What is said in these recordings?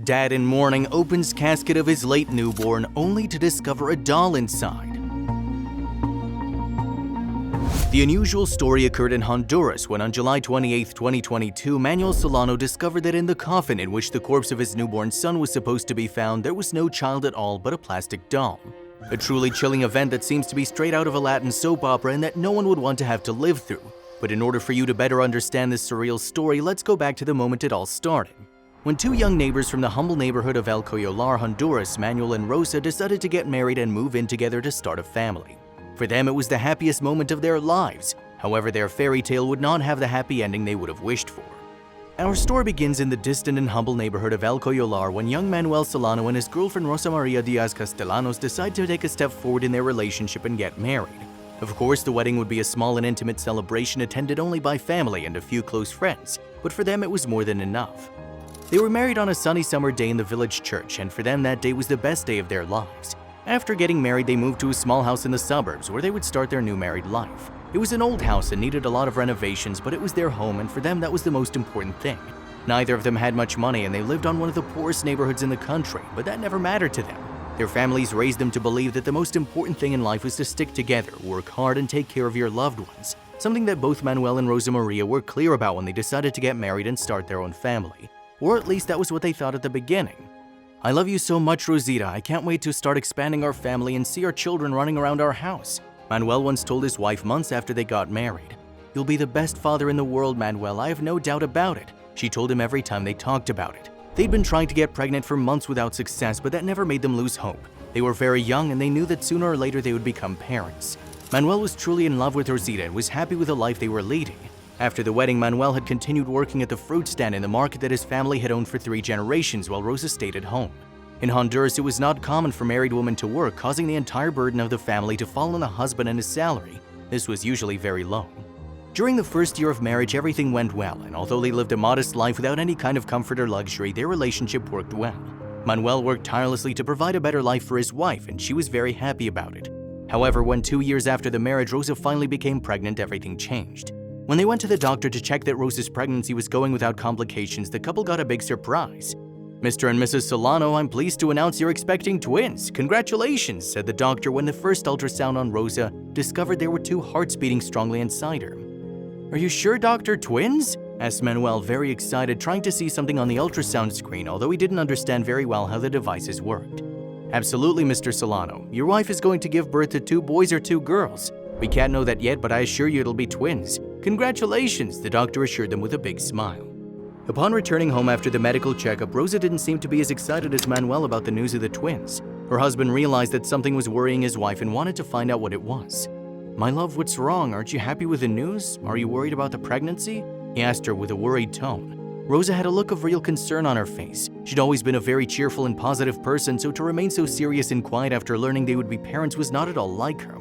Dad in mourning opens casket of his late newborn only to discover a doll inside. The unusual story occurred in Honduras when on July 28, 2022, Manuel Solano discovered that in the coffin in which the corpse of his newborn son was supposed to be found, there was no child at all but a plastic doll. A truly chilling event that seems to be straight out of a Latin soap opera and that no one would want to have to live through. But in order for you to better understand this surreal story, let's go back to the moment it all started. When two young neighbors from the humble neighborhood of El Coyolar, Honduras, Manuel and Rosa, decided to get married and move in together to start a family. For them, it was the happiest moment of their lives. However, their fairy tale would not have the happy ending they would have wished for. Our story begins in the distant and humble neighborhood of El Coyolar when young Manuel Solano and his girlfriend Rosa María Castellanos Díaz decide to take a step forward in their relationship and get married. Of course, the wedding would be a small and intimate celebration attended only by family and a few close friends, but for them it was more than enough. They were married on a sunny summer day in the village church, and for them that day was the best day of their lives. After getting married, they moved to a small house in the suburbs where they would start their new married life. It was an old house and needed a lot of renovations, but it was their home, and for them that was the most important thing. Neither of them had much money and they lived on one of the poorest neighborhoods in the country, but that never mattered to them. Their families raised them to believe that the most important thing in life was to stick together, work hard, and take care of your loved ones, something that both Manuel and Rosa Maria were clear about when they decided to get married and start their own family. Or at least that was what they thought at the beginning. "I love you so much, Rosita. I can't wait to start expanding our family and see our children running around our house," Manuel once told his wife months after they got married. "You'll be the best father in the world, Manuel. I have no doubt about it," she told him every time they talked about it. They'd been trying to get pregnant for months without success, but that never made them lose hope. They were very young and they knew that sooner or later they would become parents. Manuel was truly in love with Rosita and was happy with the life they were leading. After the wedding, Manuel had continued working at the fruit stand in the market that his family had owned for 3 generations while Rosa stayed at home. In Honduras, it was not common for married women to work, causing the entire burden of the family to fall on the husband and his salary. This was usually very low. During the first year of marriage, everything went well, and although they lived a modest life without any kind of comfort or luxury, their relationship worked well. Manuel worked tirelessly to provide a better life for his wife, and she was very happy about it. However, when 2 years after the marriage, Rosa finally became pregnant, everything changed. When they went to the doctor to check that Rosa's pregnancy was going without complications, the couple got a big surprise. "Mr. and Mrs. Solano, I'm pleased to announce you're expecting twins. Congratulations," said the doctor when the first ultrasound on Rosa discovered there were 2 hearts beating strongly inside her. "Are you sure, doctor, twins?" asked Manuel, very excited, trying to see something on the ultrasound screen, although he didn't understand very well how the devices worked. "Absolutely, Mr. Solano. Your wife is going to give birth to 2 boys or 2 girls. We can't know that yet, but I assure you it'll be twins. Congratulations," the doctor assured them with a big smile. Upon returning home after the medical checkup, Rosa didn't seem to be as excited as Manuel about the news of the twins. Her husband realized that something was worrying his wife and wanted to find out what it was. "My love, what's wrong? Aren't you happy with the news? Are you worried about the pregnancy?" he asked her with a worried tone. Rosa had a look of real concern on her face. She'd always been a very cheerful and positive person, so to remain so serious and quiet after learning they would be parents was not at all like her.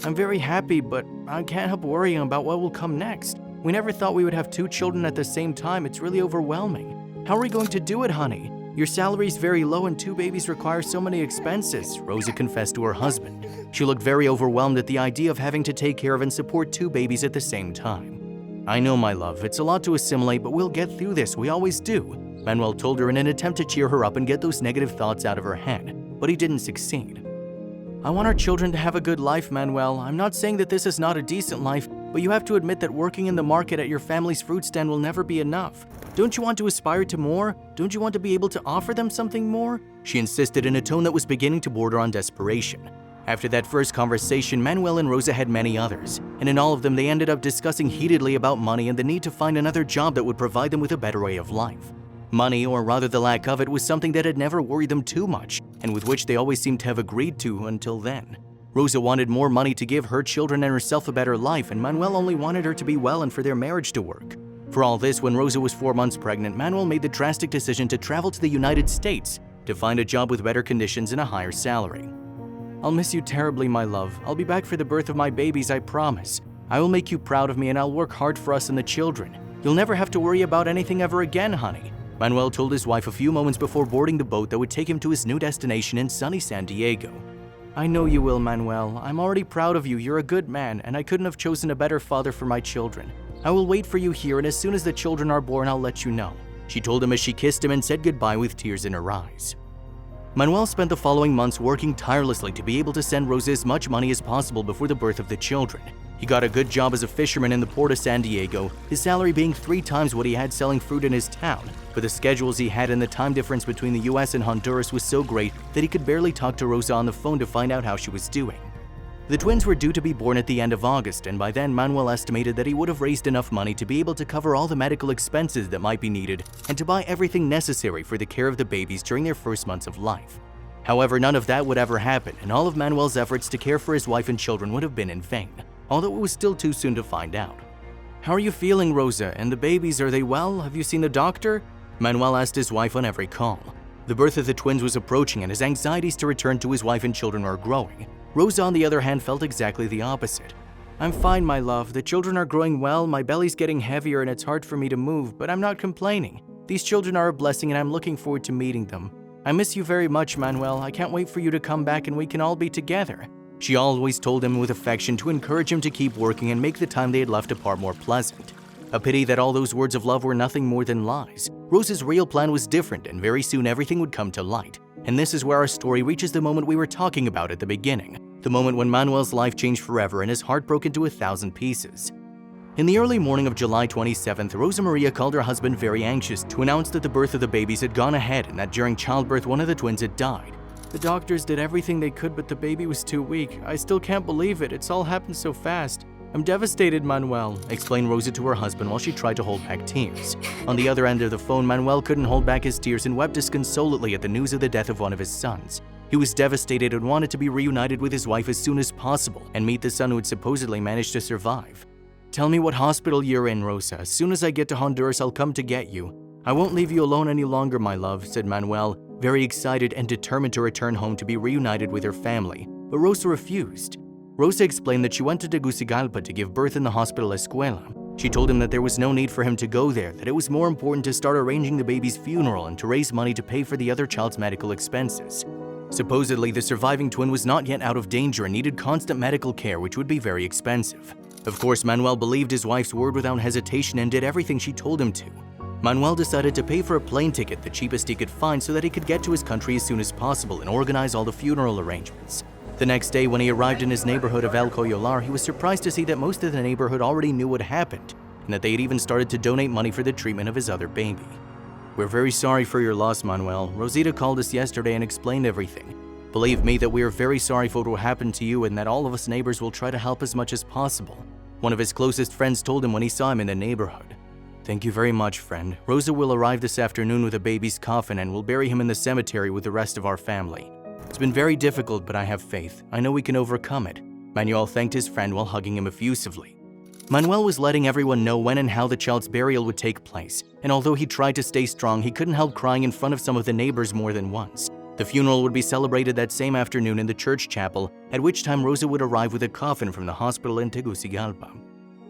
"I'm very happy, but I can't help worrying about what will come next. We never thought we would have 2 children at the same time. It's really overwhelming. How are we going to do it, honey? Your salary's very low and 2 babies require so many expenses," Rosa confessed to her husband. She looked very overwhelmed at the idea of having to take care of and support 2 babies at the same time. "I know, my love. It's a lot to assimilate, but we'll get through this. We always do," Manuel told her in an attempt to cheer her up and get those negative thoughts out of her head, but he didn't succeed. "I want our children to have a good life, Manuel. I'm not saying that this is not a decent life, but you have to admit that working in the market at your family's fruit stand will never be enough. Don't you want to aspire to more? Don't you want to be able to offer them something more?" she insisted in a tone that was beginning to border on desperation. After that first conversation, Manuel and Rosa had many others, and in all of them they ended up discussing heatedly about money and the need to find another job that would provide them with a better way of life. Money, or rather the lack of it, was something that had never worried them too much, and with which they always seemed to have agreed to until then. Rosa wanted more money to give her children and herself a better life, and Manuel only wanted her to be well and for their marriage to work. For all this, when Rosa was 4 months pregnant, Manuel made the drastic decision to travel to the United States to find a job with better conditions and a higher salary. "I'll miss you terribly, my love. I'll be back for the birth of my babies, I promise. I will make you proud of me and I'll work hard for us and the children. You'll never have to worry about anything ever again, honey," Manuel told his wife a few moments before boarding the boat that would take him to his new destination in sunny San Diego. "I know you will, Manuel. I'm already proud of you. You're a good man, and I couldn't have chosen a better father for my children. I will wait for you here, and as soon as the children are born, I'll let you know," she told him as she kissed him and said goodbye with tears in her eyes. Manuel spent the following months working tirelessly to be able to send Rosa as much money as possible before the birth of the children. He got a good job as a fisherman in the port of San Diego, his salary being 3 times what he had selling fruit in his town, but the schedules he had and the time difference between the US and Honduras was so great that he could barely talk to Rosa on the phone to find out how she was doing. The twins were due to be born at the end of August, and by then Manuel estimated that he would have raised enough money to be able to cover all the medical expenses that might be needed and to buy everything necessary for the care of the babies during their first months of life. However, none of that would ever happen, and all of Manuel's efforts to care for his wife and children would have been in vain, although it was still too soon to find out. "How are you feeling, Rosa? And the babies, are they well? Have you seen the doctor?" Manuel asked his wife on every call. The birth of the twins was approaching, and his anxieties to return to his wife and children were growing. Rosa, on the other hand, felt exactly the opposite. "I'm fine, my love. The children are growing well, my belly's getting heavier, and it's hard for me to move, but I'm not complaining. These children are a blessing, and I'm looking forward to meeting them. I miss you very much, Manuel. I can't wait for you to come back and we can all be together." She always told him with affection to encourage him to keep working and make the time they had left apart more pleasant. A pity that all those words of love were nothing more than lies. Rosa's real plan was different, and very soon everything would come to light. And this is where our story reaches the moment we were talking about at the beginning, the moment when Manuel's life changed forever and his heart broke into 1,000 pieces. In the early morning of July 27th, Rosa Maria called her husband very anxious to announce that the birth of the babies had gone ahead and that during childbirth one of the twins had died. "The doctors did everything they could, but the baby was too weak. I still can't believe it. It's all happened so fast. I'm devastated, Manuel," explained Rosa to her husband while she tried to hold back tears. On the other end of the phone, Manuel couldn't hold back his tears and wept disconsolately at the news of the death of one of his sons. He was devastated and wanted to be reunited with his wife as soon as possible and meet the son who had supposedly managed to survive. "Tell me what hospital you're in, Rosa. As soon as I get to Honduras, I'll come to get you. I won't leave you alone any longer, my love," said Manuel, very excited and determined to return home to be reunited with her family. But Rosa refused. Rosa explained that she went to Tegucigalpa to give birth in the Hospital Escuela. She told him that there was no need for him to go there, that it was more important to start arranging the baby's funeral and to raise money to pay for the other child's medical expenses. Supposedly, the surviving twin was not yet out of danger and needed constant medical care, which would be very expensive. Of course, Manuel believed his wife's word without hesitation and did everything she told him to. Manuel decided to pay for a plane ticket, the cheapest he could find, so that he could get to his country as soon as possible and organize all the funeral arrangements. The next day, when he arrived in his neighborhood of El Coyolar, he was surprised to see that most of the neighborhood already knew what happened, and that they had even started to donate money for the treatment of his other baby. "We're very sorry for your loss, Manuel. Rosita called us yesterday and explained everything. Believe me that we are very sorry for what will happen to you and that all of us neighbors will try to help as much as possible," one of his closest friends told him when he saw him in the neighborhood. "Thank you very much, friend. Rosa will arrive this afternoon with a baby's coffin and we'll bury him in the cemetery with the rest of our family. It's been very difficult, but I have faith. I know we can overcome it." Manuel thanked his friend while hugging him effusively. Manuel was letting everyone know when and how the child's burial would take place, and although he tried to stay strong, he couldn't help crying in front of some of the neighbors more than once. The funeral would be celebrated that same afternoon in the church chapel, at which time Rosa would arrive with a coffin from the hospital in Tegucigalpa.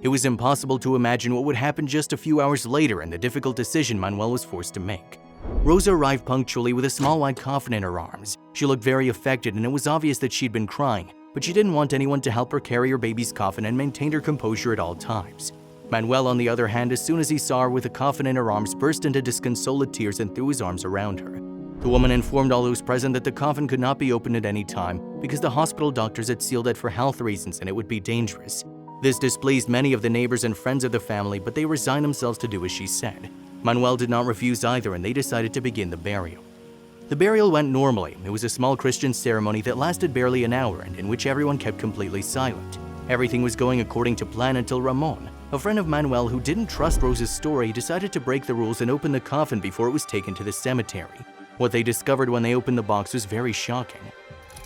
It was impossible to imagine what would happen just a few hours later and the difficult decision Manuel was forced to make. Rosa arrived punctually with a small white coffin in her arms. She looked very affected and it was obvious that she'd been crying, but she didn't want anyone to help her carry her baby's coffin and maintained her composure at all times. Manuel, on the other hand, as soon as he saw her with the coffin in her arms, burst into disconsolate tears and threw his arms around her. The woman informed all those present that the coffin could not be opened at any time because the hospital doctors had sealed it for health reasons and it would be dangerous. This displeased many of the neighbors and friends of the family, but they resigned themselves to do as she said. Manuel did not refuse either, and they decided to begin the burial. The burial went normally. It was a small Christian ceremony that lasted barely an hour and in which everyone kept completely silent. Everything was going according to plan until Ramon, a friend of Manuel who didn't trust Rosa's story, decided to break the rules and open the coffin before it was taken to the cemetery. What they discovered when they opened the box was very shocking.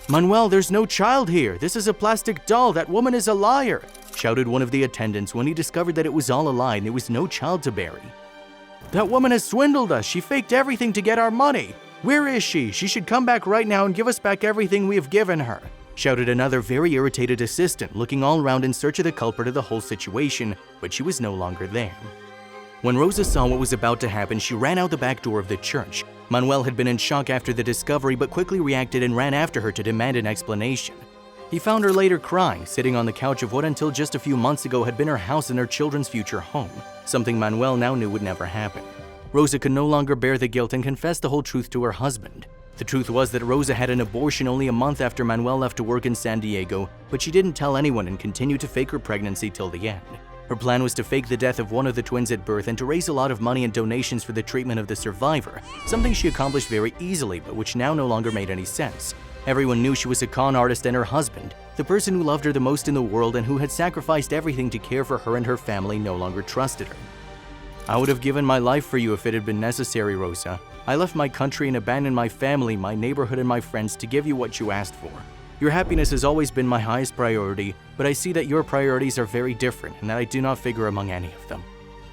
"Manuel, there's no child here. This is a plastic doll. That woman is a liar," shouted one of the attendants when he discovered that it was all a lie and there was no child to bury. "That woman has swindled us. She faked everything to get our money. Where is she? She should come back right now and give us back everything we have given her," shouted another very irritated assistant, looking all around in search of the culprit of the whole situation, but she was no longer there. When Rosa saw what was about to happen, she ran out the back door of the church. Manuel had been in shock after the discovery, but quickly reacted and ran after her to demand an explanation. He found her later crying, sitting on the couch of what until just a few months ago had been her house and her children's future home, something Manuel now knew would never happen. Rosa could no longer bear the guilt and confessed the whole truth to her husband. The truth was that Rosa had an abortion only a month after Manuel left to work in San Diego, but she didn't tell anyone and continued to fake her pregnancy till the end. Her plan was to fake the death of one of the twins at birth and to raise a lot of money and donations for the treatment of the survivor, something she accomplished very easily but which now no longer made any sense. Everyone knew she was a con artist, and her husband, the person who loved her the most in the world and who had sacrificed everything to care for her and her family, no longer trusted her. "I would have given my life for you if it had been necessary, Rosa. I left my country and abandoned my family, my neighborhood, and my friends to give you what you asked for. Your happiness has always been my highest priority, but I see that your priorities are very different and that I do not figure among any of them.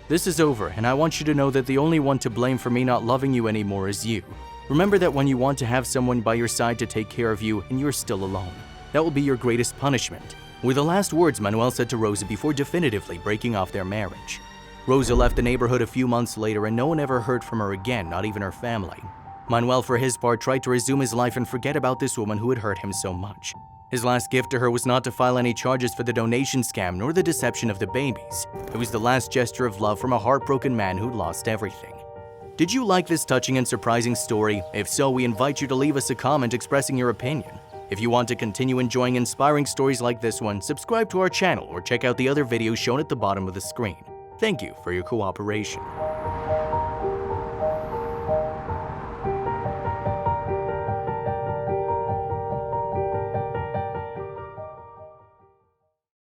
This is over, and I want you to know that the only one to blame for me not loving you anymore is you. Remember that when you want to have someone by your side to take care of you and you're still alone, that will be your greatest punishment," were the last words Manuel said to Rosa before definitively breaking off their marriage. Rosa left the neighborhood a few months later and no one ever heard from her again, not even her family. Manuel, for his part, tried to resume his life and forget about this woman who had hurt him so much. His last gift to her was not to file any charges for the donation scam nor the deception of the babies. It was the last gesture of love from a heartbroken man who'd lost everything. Did you like this touching and surprising story? If so, we invite you to leave us a comment expressing your opinion. If you want to continue enjoying inspiring stories like this one, subscribe to our channel or check out the other videos shown at the bottom of the screen. Thank you for your cooperation.